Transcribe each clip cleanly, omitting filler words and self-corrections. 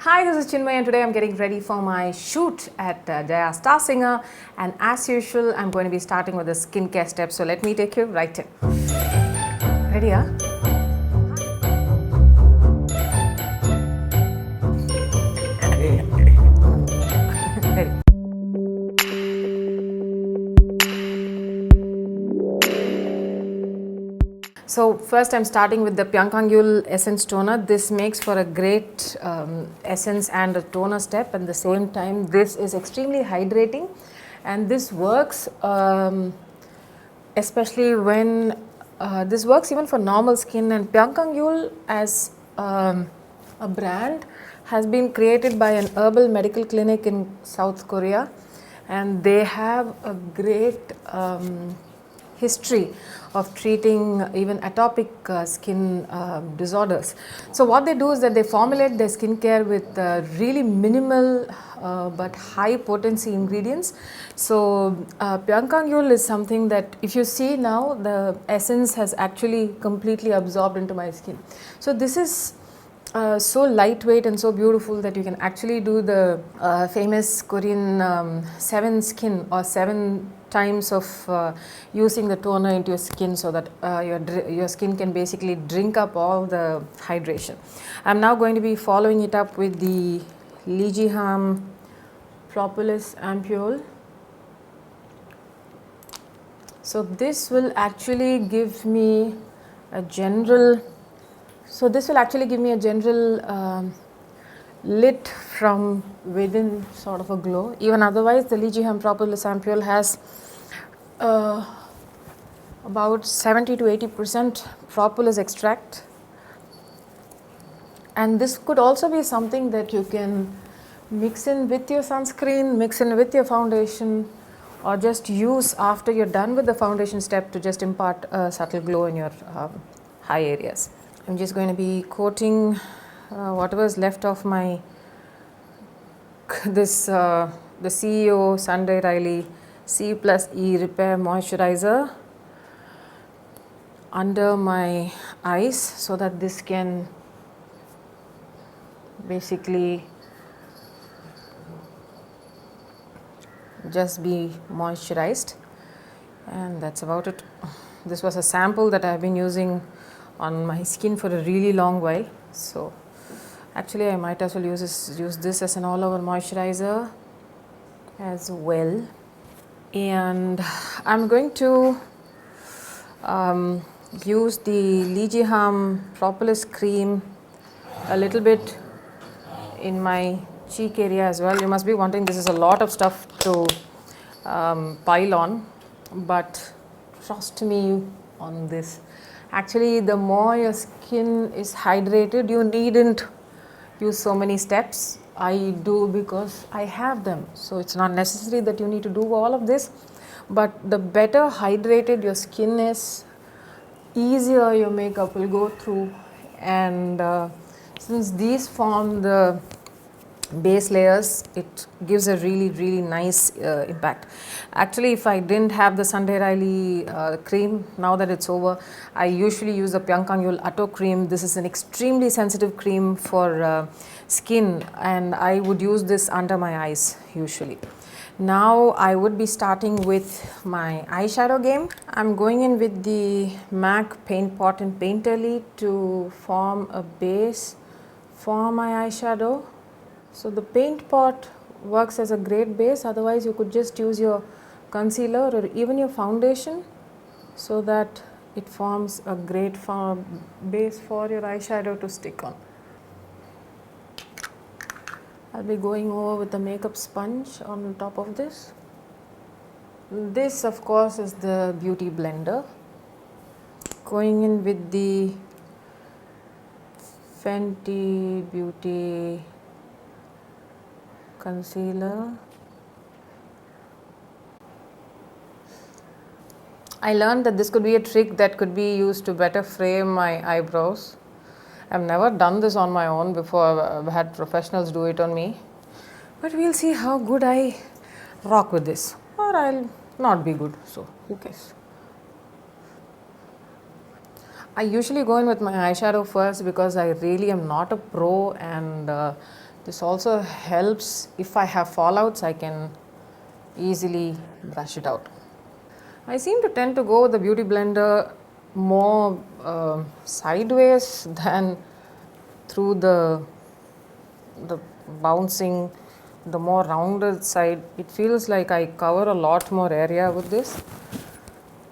Hi, this is Chinmayi and today I'm getting ready for my shoot at Jaya Super Singer, and as usual I'm going to be starting with the skincare steps. So let me take you right in. Ready, huh? Ready. So first I'm starting with the Pyangkangul Essence Toner. This makes for a great essence and a toner step. At the same time, this is extremely hydrating, and this works especially when this works even for normal skin. And Pyangkangul as a brand has been created by an herbal medical clinic in South Korea, and they have a great history of treating even atopic skin disorders. So what they do is that they formulate their skincare with really minimal but high potency ingredients. So Pyangkangul is something that if you see now, the essence has actually completely absorbed into my skin. So this is so lightweight and so beautiful that you can actually do the famous Korean 7 skin or 7 times of using the toner into your skin, so that your skin can basically drink up all the hydration. I'm now going to be following it up with the Lijiham Propolis Ampule. So this will actually give me a general lit from within sort of a glow. Even otherwise, the Lijiham Propolis Ampule has about 70 to 80% propolis extract, and this could also be something that you can mix in with your sunscreen, mix in with your foundation, or just use after you're done with the foundation step to just impart a subtle glow in your high areas. I'm just going to be coating whatever is left of my the CEO Sunday Riley C plus E Repair Moisturizer under my eyes, so that this can basically just be moisturized, and that's about it. This was a sample that I've been using on my skin for a really long while, so actually I might as well use this as an all over moisturizer as well. And I'm going to use the Lijiham Propolis cream a little bit in my cheek area as well. You must be wondering, this is a lot of stuff to pile on, but trust me on this. Actually, the more your skin is hydrated, you needn't use so many steps. I do because I have them, so it's not necessary that you need to do all of this. But the better hydrated your skin is, easier your makeup will go through. And since these form the base layers, it gives a really nice impact. Actually, if I didn't have the Sunday Riley cream, now that it's over, I usually use the Pyangkangul Atto cream. This is an extremely sensitive cream for skin, and I would use this under my eyes usually. Now I would be starting with my eyeshadow game. I'm going in with the MAC Paint Pot and Painterly to form a base for my eyeshadow. So the paint pot works as a great base. Otherwise, you could just use your concealer or even your foundation, so that it forms a great base for your eyeshadow to stick on. I'll be going over with the makeup sponge on top of this. This, of course, is the beauty blender. Going in with the Fenty Beauty concealer. I learned that this could be a trick that could be used to better frame my eyebrows. I've never done this on my own before. I've had professionals do it on me, but we'll see how good I rock with this, or I'll not be good, so who cares. I usually go in with my eyeshadow first because I really am not a pro, and This also helps if I have fallouts, I can easily brush it out. I seem to tend to go with the beauty blender more sideways than through the bouncing, the more rounded side. It feels like I cover a lot more area with this.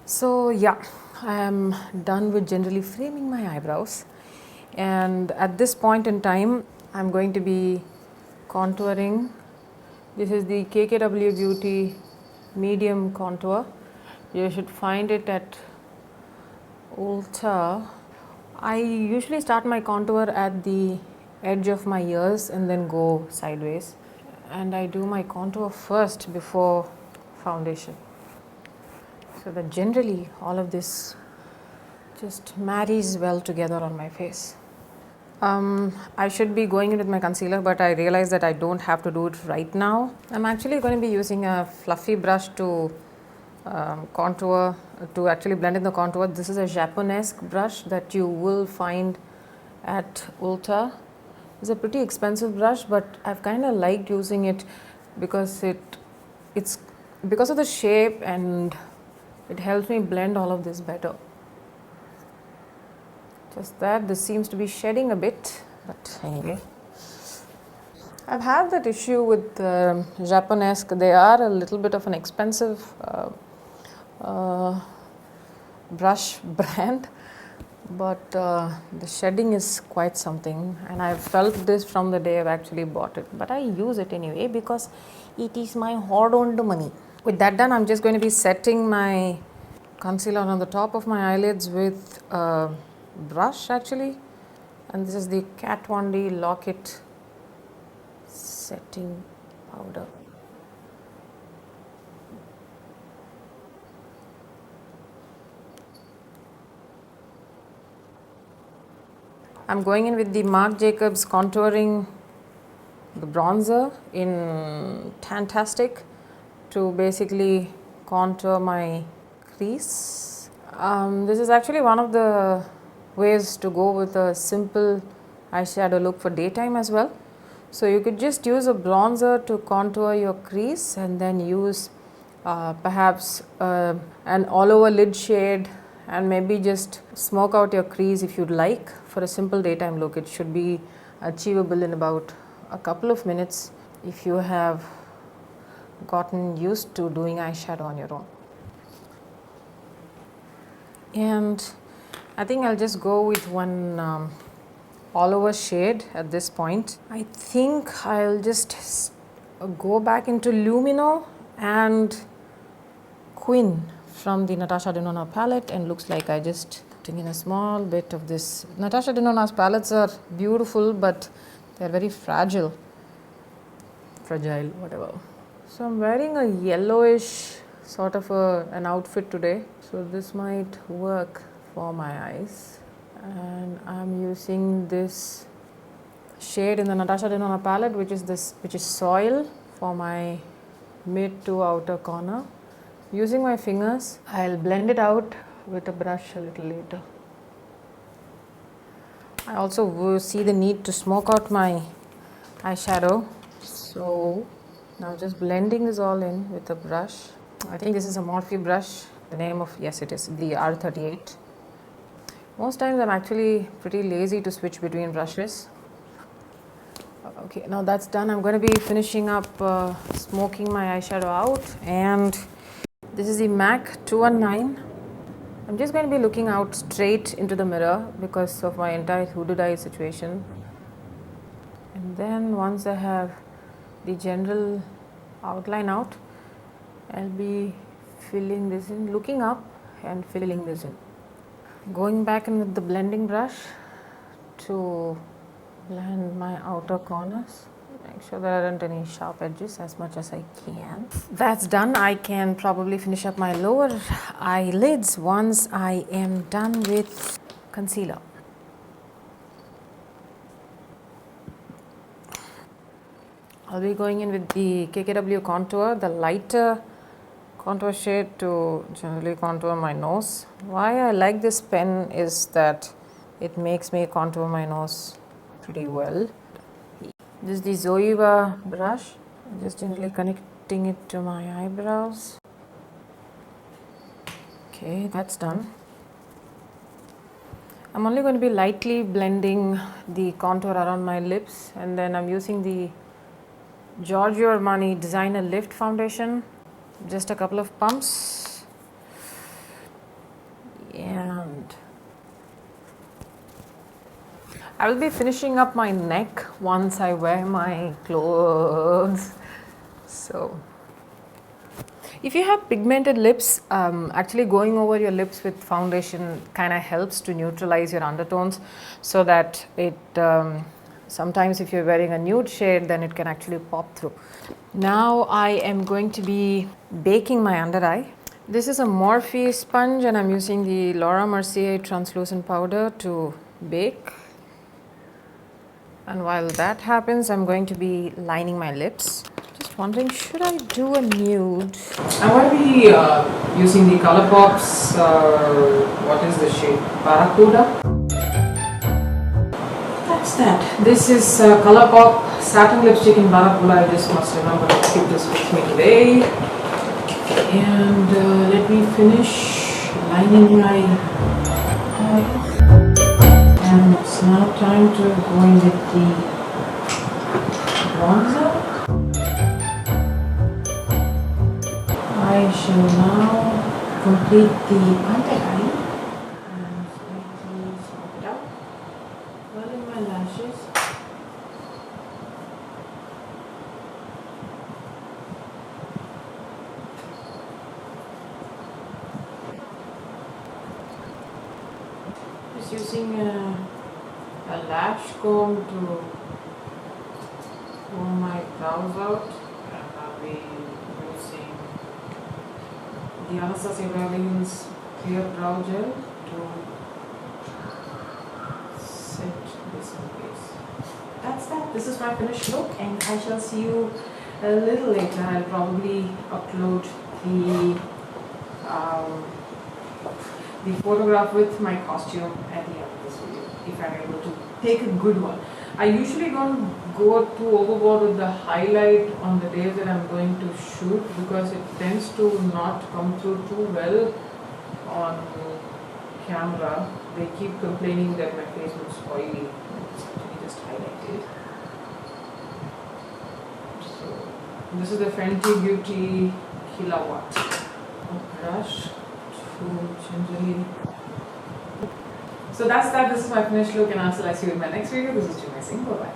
So yeah, I am done with generally framing my eyebrows, and at this point in time I'm going to be contouring. This is the KKW Beauty medium contour. You should find it at Ulta. I usually start my contour at the edge of my ears and then go sideways, and I do my contour first before foundation, so that generally all of this just marries well together on my face. I should be going in with my concealer, but I realize that I don't have to do it right now. I'm actually going to be using a fluffy brush to contour, to actually blend in the contour. This is a Japanese brush that you will find at Ulta. It's a pretty expensive brush, but I've kind of liked using it because it's because of the shape, and it helps me blend all of this better. Just that this seems to be shedding a bit, but anyway. I've had that issue with Japanese. They are a little bit of an expensive brush brand, but the shedding is quite something, and I've felt this from the day I've actually bought it, but I use it anyway because it is my hard-earned money. With that done, I'm just going to be setting my concealer on the top of my eyelids with a brush actually, and this is the Kat Von D Lock-It setting powder. I'm going in with the Marc Jacobs contouring, the bronzer in Fantastic, to basically contour my crease. This is actually one of the ways to go with a simple eyeshadow look for daytime as well. So you could just use a bronzer to contour your crease, and then use perhaps an all over lid shade, and maybe just smoke out your crease if you'd like. For a simple daytime look, it should be achievable in about a couple of minutes if you have gotten used to doing eyeshadow on your own. And I think I'll just go with one all over shade at this point. I think I'll just go back into Lumino and Queen from the Natasha Denona palette, and looks like I just putting in a small bit of this. Natasha Denona's palettes are beautiful, but they're very fragile, whatever. So I'm wearing a yellowish sort of an outfit today, so this might work for my eyes. And I'm using this shade in the Natasha Denona palette, which is Soil, for my mid to outer corner. Using my fingers, I'll blend it out with a brush a little later. I also see the need to smoke out my eyeshadow, so now just blending this all in with a brush. I think this is a Morphe brush. The name of, yes it is, the R38. Most times I'm actually pretty lazy to switch between brushes. Okay, now that's done. I'm going to be finishing up smoking my eyeshadow out, and this is the MAC 219. I'm just going to be looking out straight into the mirror because of my entire hooded eye situation. And then once I have the general outline out, I'll be filling this in, looking up and filling this in. Going back in with the blending brush to blend my outer corners. Make sure there aren't any sharp edges as much as I can. That's done. I can probably finish up my lower eyelids once I am done with concealer. I'll be going in with the KKW contour, the lighter contour shade, to generally contour my nose. Why I like this pen is that it makes me contour my nose pretty well. This is the Zoeva brush. I'm just gently connecting it to my eyebrows. Okay, that's done. I'm only going to be lightly blending the contour around my lips, and then I'm using the Giorgio Armani Designer Lift Foundation. Just a couple of pumps. And I will be finishing up my neck once I wear my clothes. So if you have pigmented lips, actually going over your lips with foundation kind of helps to neutralize your undertones, so that it sometimes if you're wearing a nude shade, then it can actually pop through. Now I am going to be baking my under eye. This is a Morphe sponge and I'm using the Laura Mercier translucent powder to bake. And while that happens, I'm going to be lining my lips. Just wondering, should I do a nude? I'm going to be using the Colorpop's, what is the shade? Baracuda. That's that. This is Colorpop Satin Lipstick in Baracuda. I just must remember to keep this with me today. And let me finish lining my eye. And it's now time to go in with the bronzer. I shall now complete the under eye and slightly smoke it out. Curling my lashes. Just using a lash comb to comb my brows out, and I'll be using the Anastasia Beverly Hills Clear Brow Gel to set this in place. That's that. This is my finished look, and I shall see you a little later. I'll probably upload the photograph with my costume at the end of this video, if I'm able to take a good one. I usually don't go too overboard with the highlight on the days that I'm going to shoot, because it tends to not come through too well on camera. They keep complaining that my face looks oily. It's actually just highlighted. So this is the Fenty Beauty Kilowatt brush. So that's that. This is my finished look, and I'll see you in my next video. This is Chinmayi. Bye bye.